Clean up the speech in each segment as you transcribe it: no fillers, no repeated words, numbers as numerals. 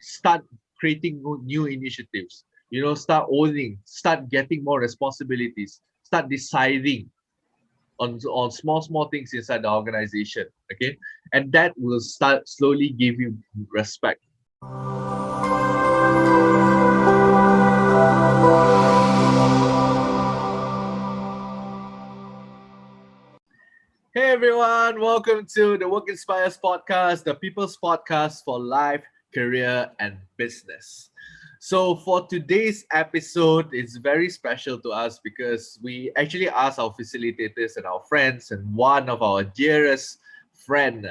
start creating new initiatives, start owning, start getting more responsibilities, start deciding on small things inside the organization. Okay, and that will start slowly give you respect. Hey everyone, welcome to the Work Inspires podcast, the people's podcast for life, career, and business. So, for today's episode, it's very special to us because we actually asked our facilitators and our friends, and one of our dearest friend,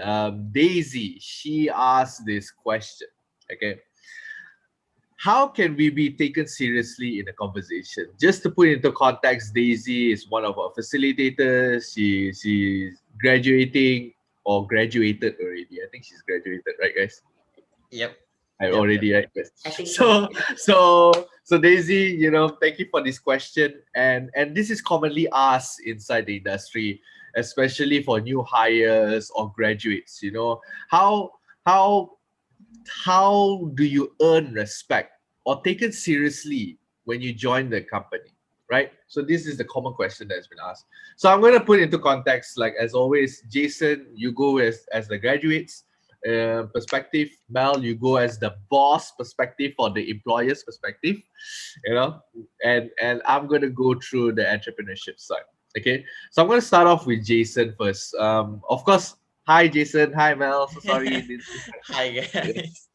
Daisy, she asked this question. Okay, how can we be taken seriously in a conversation? Just to put into context, Daisy is one of our facilitators. She's graduating or graduated already. I think she's graduated, right, guys? Yep. I Yep. already, right? Yes. I think So, so. Yeah. so Daisy, thank you for this question, and this is commonly asked inside the industry, especially for new hires or graduates. How how how do you earn respect or taken seriously when you join the company, right? So this is the common question that has been asked. So I'm going to put into context, like as always. Jason, you go as the graduates perspective. Mel, you go as the boss perspective or the employer's perspective, you know and I'm going to go through the entrepreneurship side. Okay, so I'm going to start off with Jason first. Of course, hi Jason, hi Mel, so sorry. Hi guys.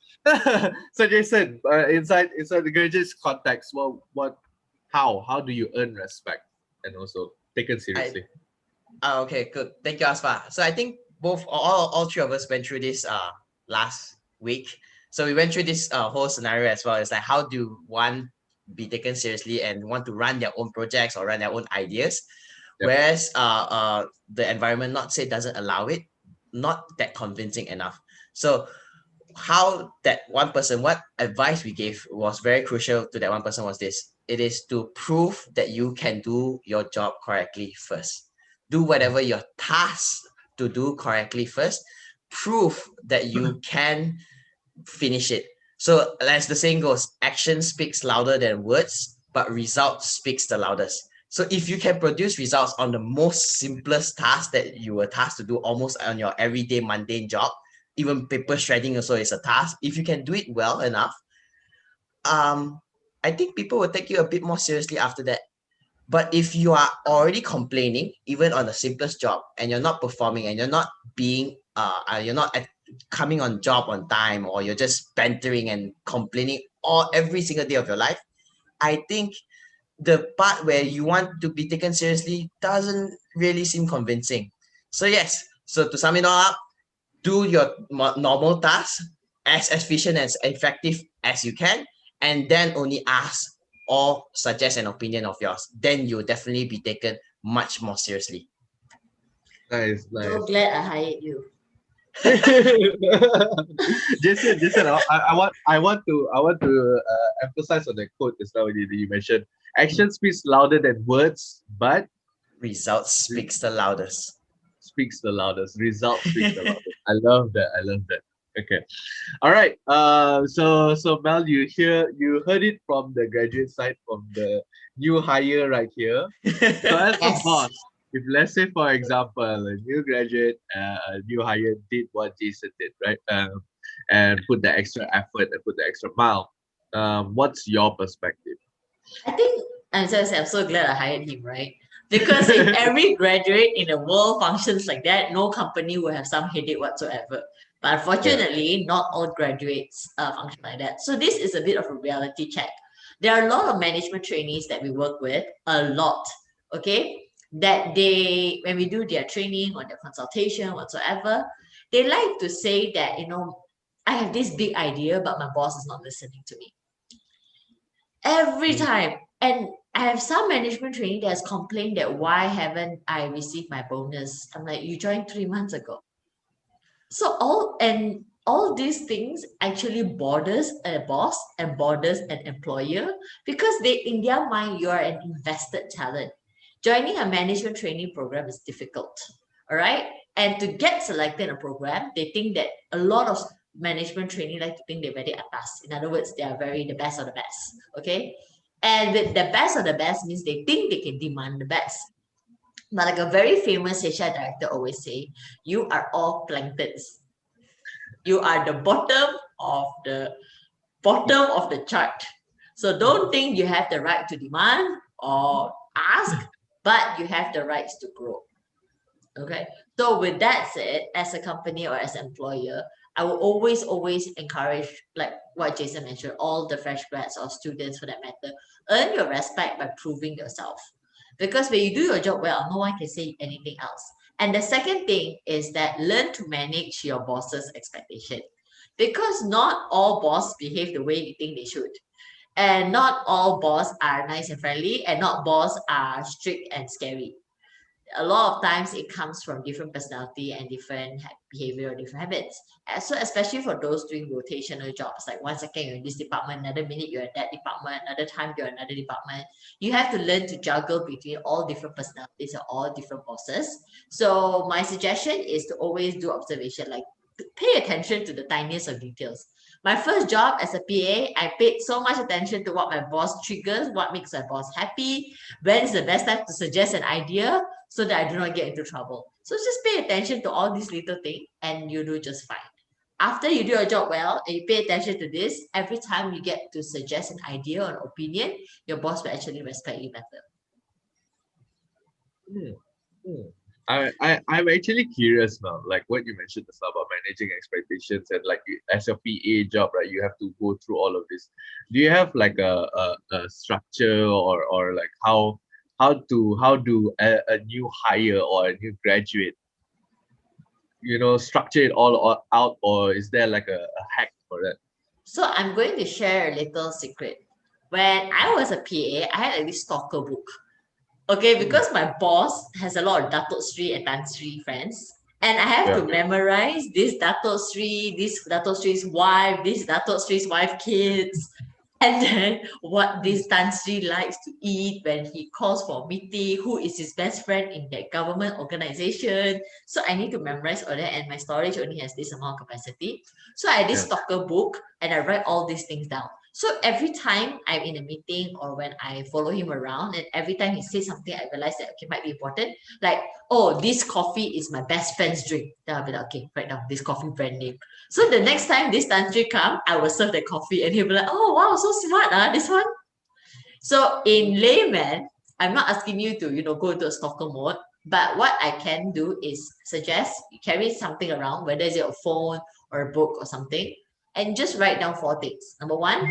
So Jason, inside the graduate's context, how do you earn respect and also taken I seriously? okay, good. Thank you, Aspa. So I think both all three of us went through this last week. So we went through this whole scenario as well. It's like how do one be taken seriously and want to run their own projects or run their own ideas, Yep. whereas the environment not say doesn't allow it, not that convincing enough. So how that one person, what advice we gave was very crucial to that one person was this: it is to prove that you can do your job correctly first. Do whatever you're tasked to do correctly first. Prove that you can finish it. So as the saying goes, action speaks louder than words, but results speaks the loudest. So if you can produce results on the most simplest task that you were tasked to do almost on your everyday mundane job, even paper shredding also is a task. If you can do it well enough, um, I think people will take you a bit more seriously after that. But if you are already complaining, even on the simplest job, and you're not performing, and you're not being, you're not coming on job on time, or you're just bantering and complaining all every single day of your life, I think the part where you want to be taken seriously doesn't really seem convincing. So yes, so to sum it all up, do your normal tasks as efficient as effective as you can, and then only ask or suggest an opinion of yours. Then you'll definitely be taken much more seriously. Nice, So nice. glad I hired you. Jason, I want to emphasize on the quote just now you mentioned. Action speaks louder than words, but Results speaks the loudest. speaks the loudest. Results speaks the loudest. I love that. I love that. Okay. All right. So Mel, you heard it from the graduate side, from the new hire right here. So as a Yes. boss, if let's say for example a new graduate, a new hire did what Jason did, right? And put the extra effort and put the extra mile. What's your perspective? I think I'm so glad I hired him, right? Because if every graduate in the world functions like that, no company will have some headache whatsoever. But Yeah. unfortunately, not all graduates function like that. So this is a bit of a reality check. There are a lot of management trainees that we work with, a lot, okay? That they, when we do their training or their consultation, whatsoever, they like to say that, I have this big idea, but my boss is not listening to me every Mm. time. And I have some management training that has complained that why haven't I received my bonus? I'm like, you joined 3 months ago. So all these things actually borders a boss and borders an employer because they in their mind you are an invested talent. Joining a management training program is difficult. All right. And to get selected in a program, they think that a lot of management trainee like to think they're very atas. In other words, they are very the best of the best. Okay. And with the best of the best means they think they can demand the best. But like a very famous HR director always say, you are all planktons. You are the bottom of the chart. So don't think you have the right to demand or ask, but you have the rights to grow. Okay. So with that said, as a company or as an employer, I will always encourage, like what Jason mentioned, all the fresh grads or students for that matter, earn your respect by proving yourself. Because when you do your job well, no one can say anything else. And the second thing is that learn to manage your boss's expectation. Because not all bosses behave the way you think they should. And not all bosses are nice and friendly, and not bosses are strict and scary. A lot of times it comes from different personality and different behavior or different habits. So especially for those doing rotational jobs, like 1 second you're in this department, another minute you're in that department, another time you're in another department. You have to learn to juggle between all different personalities and all different bosses. So my suggestion is to always do observation, like pay attention to the tiniest of details. My first job as a PA, I paid so much attention to what my boss triggers, what makes my boss happy, when is the best time to suggest an idea, so that I do not get into trouble. So just pay attention to all these little things and you do just fine. After you do your job well and you pay attention to this, every time you get to suggest an idea or an opinion, your boss will actually respect you better. Hmm. Hmm. I'm actually curious now, like what you mentioned just now about managing expectations and like as a PA job, right? You have to go through all of this. Do you have like a structure or like how do a new hire or a new graduate, structure it all out, or is there like a hack for that? So I'm going to share a little secret. When I was a PA, I had this stalker book. Okay, Hmm. because my boss has a lot of Datuk Sri and Tan Sri friends, and I have Yeah. to memorize this Datuk Sri's wife, this Datuk Sri's wife kids, and then what this Tan Sri likes to eat when he calls for a meeting, who is his best friend in that government organization. So I need to memorize all that, and my storage only has this amount of capacity. So I had this Yeah. stalker book, and I write all these things down. So every time I'm in a meeting or when I follow him around, and every time he says something, I realize that okay, might be important. Like, oh, this coffee is my best friend's drink. Then I'll be like, okay, write down this coffee brand name. So the next time this country come, I will serve the coffee, and he'll be like, oh wow, so smart, this one. So in layman, I'm not asking you to go into a stalker mode, but what I can do is suggest you carry something around, whether it's a phone or a book or something, and just write down 4 things. Number one,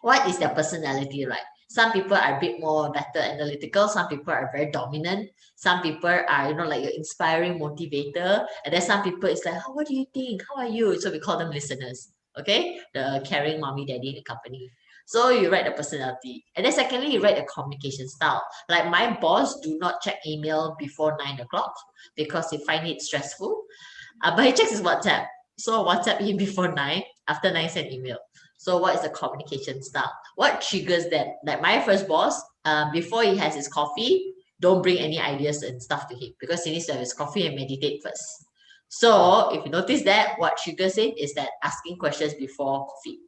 what is their personality like? Some people are a bit more better analytical, some people are very dominant, some people are, like your inspiring motivator, and then some people it's like, oh, what do you think? How are you? So we call them listeners. Okay, the caring mommy, daddy in the company. So you write the personality. And then secondly, you write the communication style. Like my boss do not check email before 9 o'clock because he find it stressful. But he checks his WhatsApp. So WhatsApp him before 9, after 9 send email. So what is the communication style? What triggers that? Like my first boss, before he has his coffee, don't bring any ideas and stuff to him because he needs to have his coffee and meditate first. So if you notice that, what triggers it is that asking questions before coffee.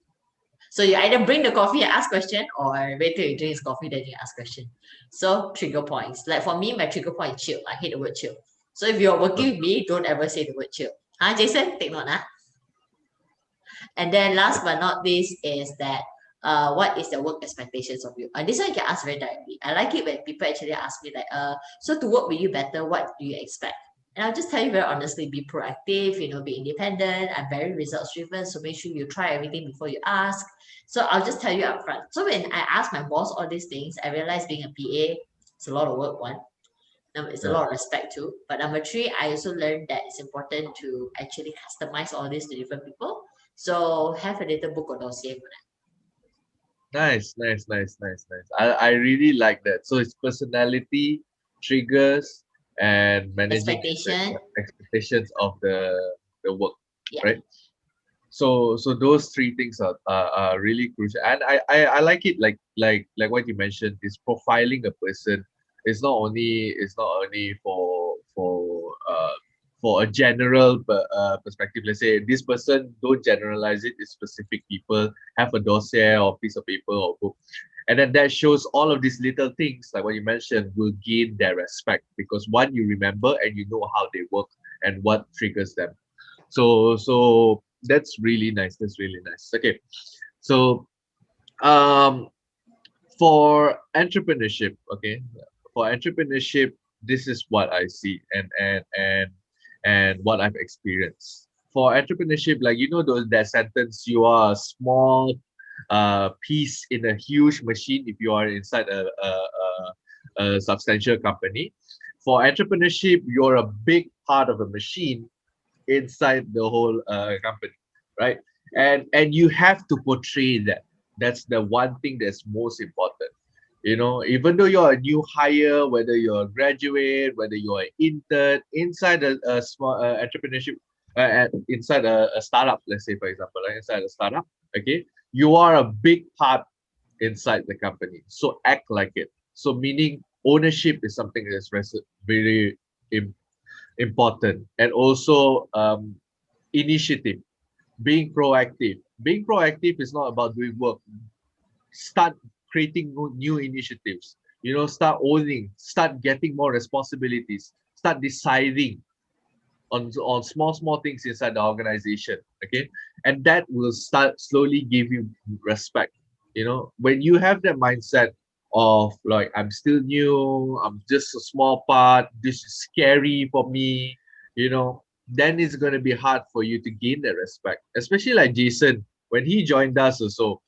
So you either bring the coffee and ask question, or wait till you drink his coffee, then you ask question. So trigger points. Like for me, my trigger point is chill. I hate the word chill. So if you're working with me, don't ever say the word chill. Huh, Jason? Take note, huh? And then last but not least is that what is the work expectations of you? This one you can ask very directly. I like it when people actually ask me like, so to work with you better, what do you expect? And I'll just tell you very honestly, be proactive, be independent. I'm very results driven, so make sure you try everything before you ask. So I'll just tell you upfront. So when I ask my boss all these things, I realize being a PA, it's a lot of work, one. It's a Yeah. lot of respect too. But number three, I also learned that it's important to actually customize all this to different people. So have a little book or dossier for Nice, nice, nice, nice, nice. I really like that. So it's personality, triggers, and that. managing Expectation. expectations of the work, Yeah. right? So those three things are really crucial, and I like it, like what you mentioned is profiling a person. It's not only for for a general perspective. Let's say this person, don't generalize it to specific people, have a dossier or piece of paper or book. And then that shows all of these little things, like what you mentioned, will gain their respect because one, you remember and you know how they work and what triggers them. So that's really nice. That's really nice. Okay. So um for entrepreneurship, okay, for entrepreneurship, this is what I see and what I've experienced. For entrepreneurship, like those that sentence, you are a small piece in a huge machine if you are inside a substantial company. For entrepreneurship, you're a big part of a machine inside the whole company, right? And you have to portray that. That's the one thing that's most important. Even though you're a new hire, whether you're a graduate, whether you're an intern inside a small entrepreneurship, inside a startup, let's say for example, like inside a startup, okay, you are a big part inside the company. So act like it. So meaning ownership is something that's very im- important, and also initiative, being proactive is not about doing work. Start creating new initiatives, start owning, start getting more responsibilities, start deciding on small things inside the organization. Okay, and that will start slowly give you respect. When you have that mindset of like, I'm still new, I'm just a small part, this is scary for me, then it's going to be hard for you to gain that respect, especially like Jason when he joined us also.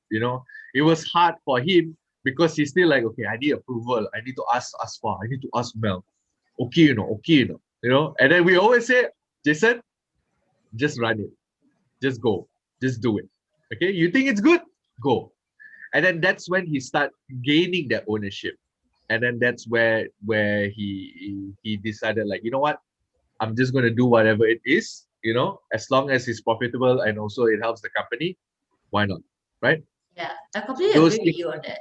It was hard for him because he's still like, okay, I need approval, I need to ask Asfa, I need to ask Mel, okay, and then we always say, Jason, just run it, just go, just do it. Okay, you think it's good, go. And then that's when he start gaining that ownership. And then that's where he decided, like, you know what, I'm just going to do whatever it is, as long as it's profitable and also it helps the company, why not, right? Yeah, I completely Those agree with things. you on that.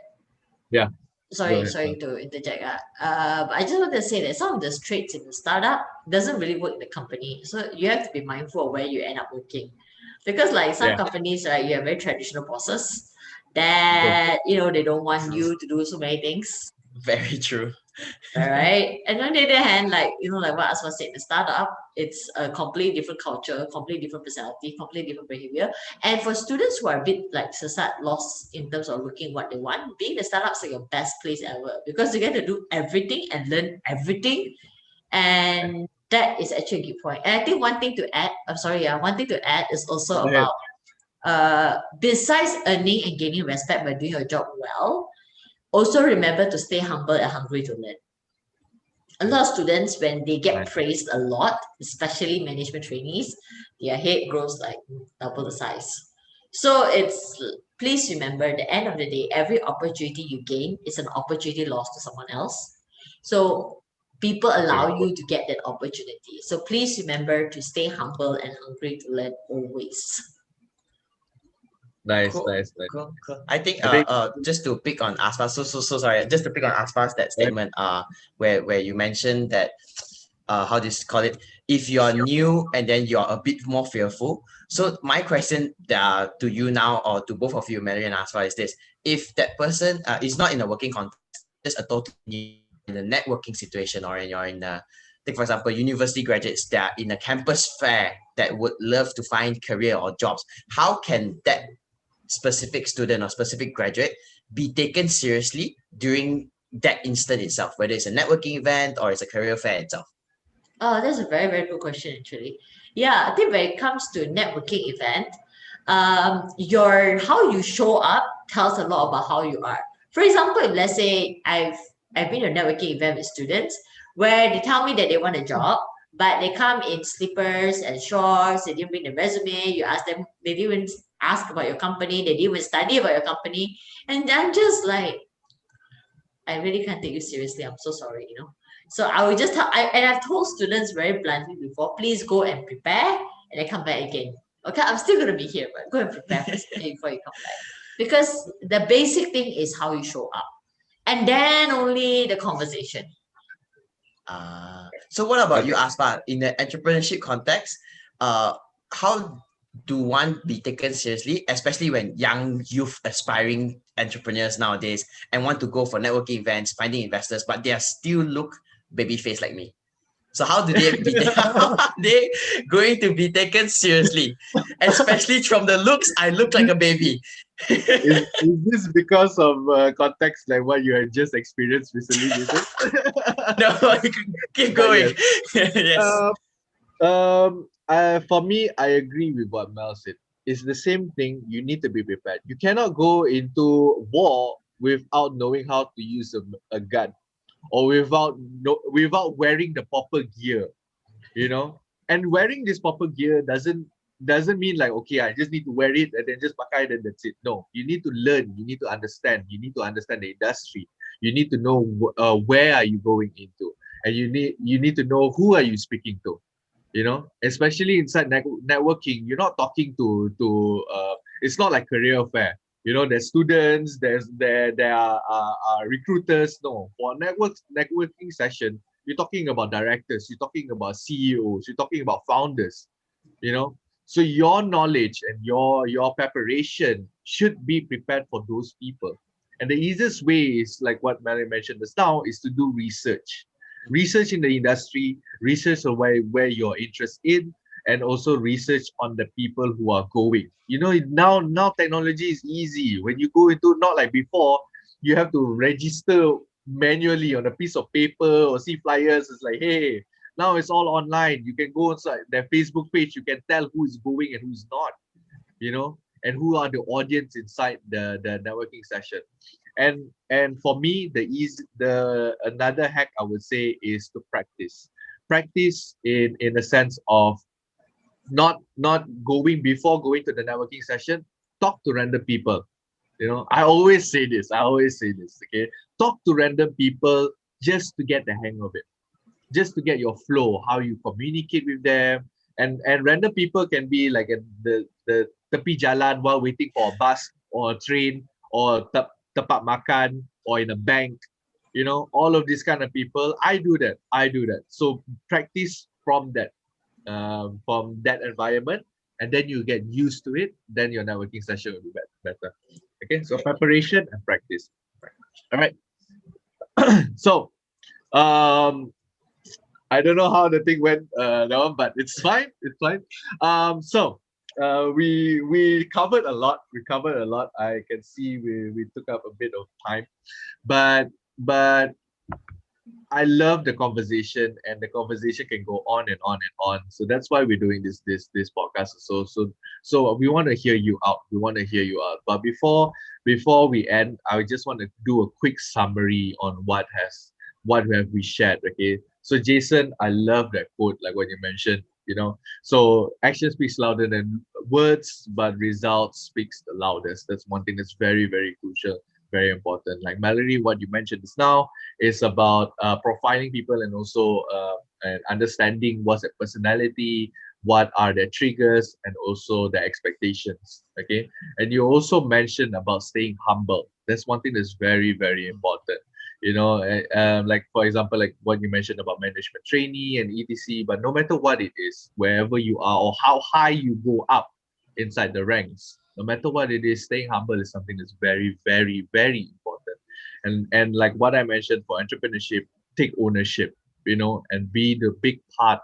Yeah, go Sorry, ahead. sorry to interject. But I just want to say that some of the traits in the startup doesn't really work in the company. So you have to be mindful of where you end up working. Because like some Yeah, companies, right, you have very traditional bosses true. that, they don't want True. you to do so many things. Very true. All right. And on the other hand, like, like what Asma said, the startup, it's a completely different culture, completely different personality, completely different behavior. And for students who are a bit like lost in terms of looking what they want, being the startup's like your best place ever because you get to do everything and learn everything. And that is actually a good point. And I think one thing to add, I'm sorry, yeah, one thing to add is also Go ahead. about besides earning and gaining respect by doing your job well, also remember to stay humble and hungry to learn. A lot of students, when they get Nice. praised a lot, especially management trainees, their head grows like double the size. So please remember, at the end of the day, every opportunity you gain is an opportunity lost to someone else. So people Okay. allow you to get that opportunity. So please remember to stay humble and hungry to learn always. Nice, Cool. nice, nice. Cool. I think I think just to pick on Aspa, so sorry, just to pick on Aspa's that statement where you mentioned that how do you call it, if you're new and then you're a bit more fearful. So my question to you now, or to both of you, Mary and Aspa, is this: if that person is not in a working context, just a total new, in a networking situation, or you're in a, take for example, university graduates that are in a campus fair that would love to find career or jobs, how can that specific student or specific graduate be taken seriously during that instant itself, whether it's a networking event or it's a career fair itself? Oh, that's a very, very good question, actually. Yeah, I think when it comes to networking event, your how you show up tells a lot about how you are. For example, if let's say I've been to a networking event with students where they tell me that they want a job, but they come in slippers and shorts, they didn't bring the resume, you ask them, they didn't even ask about your company, they didn't even study about your company. And I'm just like, I really can't take you seriously. I'm so sorry, So I will just tell, and I've told students very bluntly before, please go and prepare and then come back again. Okay, I'm still going to be here, but go and prepare first before you come back. Because the basic thing is how you show up. And then only the conversation. So what about you, Okay. Aspa? In the entrepreneurship context, how do one be taken seriously, especially when young youth aspiring entrepreneurs nowadays and want to go for networking events, finding investors, but they are still look baby face like me? So how do they be how are they going to be taken seriously? Especially from the looks, I look like a baby. Is this because of context like what you had just experienced recently, Jason? No, keep But going. yes. Yes. Uh, for me, I agree with what Mel said. It's the same thing. You need to be prepared. You cannot go into war without knowing how to use a gun, or without wearing the proper gear. You know, and wearing this proper gear doesn't mean like, okay, I just need to wear it and then just pakai, then that's it. No, you need to learn. You need to understand. You need to understand the industry. You need to know where are you going into, and you need to know who are you speaking to. Especially inside networking, you're not talking to it's not like career fair. There's students, there are recruiters. No, for networking session, you're talking about directors, you're talking about CEOs, you're talking about founders. you know so your knowledge and your preparation should be prepared for those people. And the easiest way is like what Mary mentioned just now, is to do research in the industry, research on where your interest in, and also research on the people who are going. Now technology is easy. When you go into, not like before, you have to register manually on a piece of paper or see flyers. It's like, hey, now it's all online. You can go inside their Facebook page. You can tell who is going and who's not, and who are the audience inside the networking session. And for me, the another hack I would say is to practice. Practice in a sense of not going before going to the networking session. Talk to random people. I always say this. Okay, talk to random people just to get the hang of it, just to get your flow, how you communicate with them. And random people can be like at the tepi jalan while waiting for a bus or a train, or tempat makan, or in a bank. All of these kind of people. I do that. So practice from that environment, and then you get used to it. Then your networking session will be better. Okay, so preparation and practice. All right. So um I don't know how the thing went, that one, but it's fine. It's fine. We covered a lot. We covered a lot. I can see we took up a bit of time, but I love the conversation, and the conversation can go on and on and on. So that's why we're doing this podcast. So we want to hear you out. We want to hear you out. But before we end, I just want to do a quick summary on what have we shared. Okay. So Jason, I love that quote, like what you mentioned. So action speaks louder than words, but results speaks the loudest. That's one thing that's very, very crucial, very important. Like Mallory, what you mentioned just now is about profiling people, and also and understanding what's their personality, what are their triggers, and also their expectations. Okay. And you also mentioned about staying humble. That's one thing that's very, very important. Like for example, like what you mentioned about management trainee and etc. But no matter what it is, wherever you are or how high you go up inside the ranks, no matter what it is, staying humble is something that's very, very, very important. And like what I mentioned for entrepreneurship, take ownership, and be the big part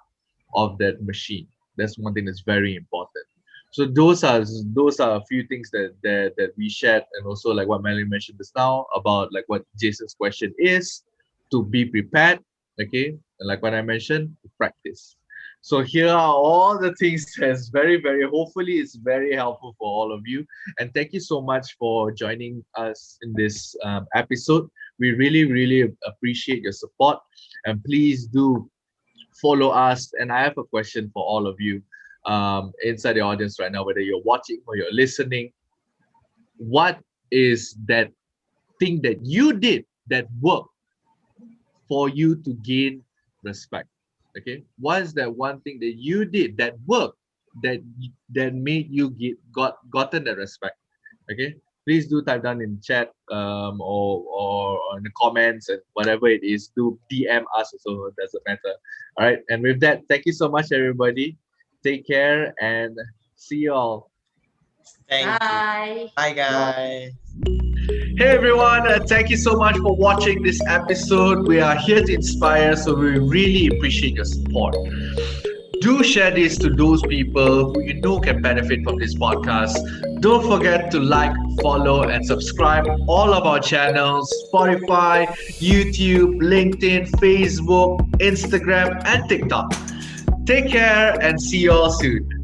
of that machine. That's one thing that's very important. So those are a few things that we shared, and also like what Melanie mentioned just now about like what Jason's question is, to be prepared. Okay, and like what I mentioned, to practice. So here are all the things that's very, very, hopefully it's very helpful for all of you. And thank you so much for joining us in this episode. We really, really appreciate your support. And please do follow us. And I have a question for all of you inside the audience right now, whether you're watching or you're listening. What is that thing that you did that worked for you to gain respect? Okay, what is that one thing that you did that worked, that made you gotten the respect? Okay, please do type down in chat or in the comments and whatever it is. Do DM us also, it doesn't matter. All right. And with that, thank you so much, everybody. Take care and see you all. Thank you. Bye. Bye, guys. Hey everyone, thank you so much for watching this episode. We are here to inspire, so we really appreciate your support. Do share this to those people who you know can benefit from this podcast. Don't forget to like, follow, and subscribe all of our channels: Spotify, YouTube, LinkedIn, Facebook, Instagram, and TikTok. Take care and see you all soon.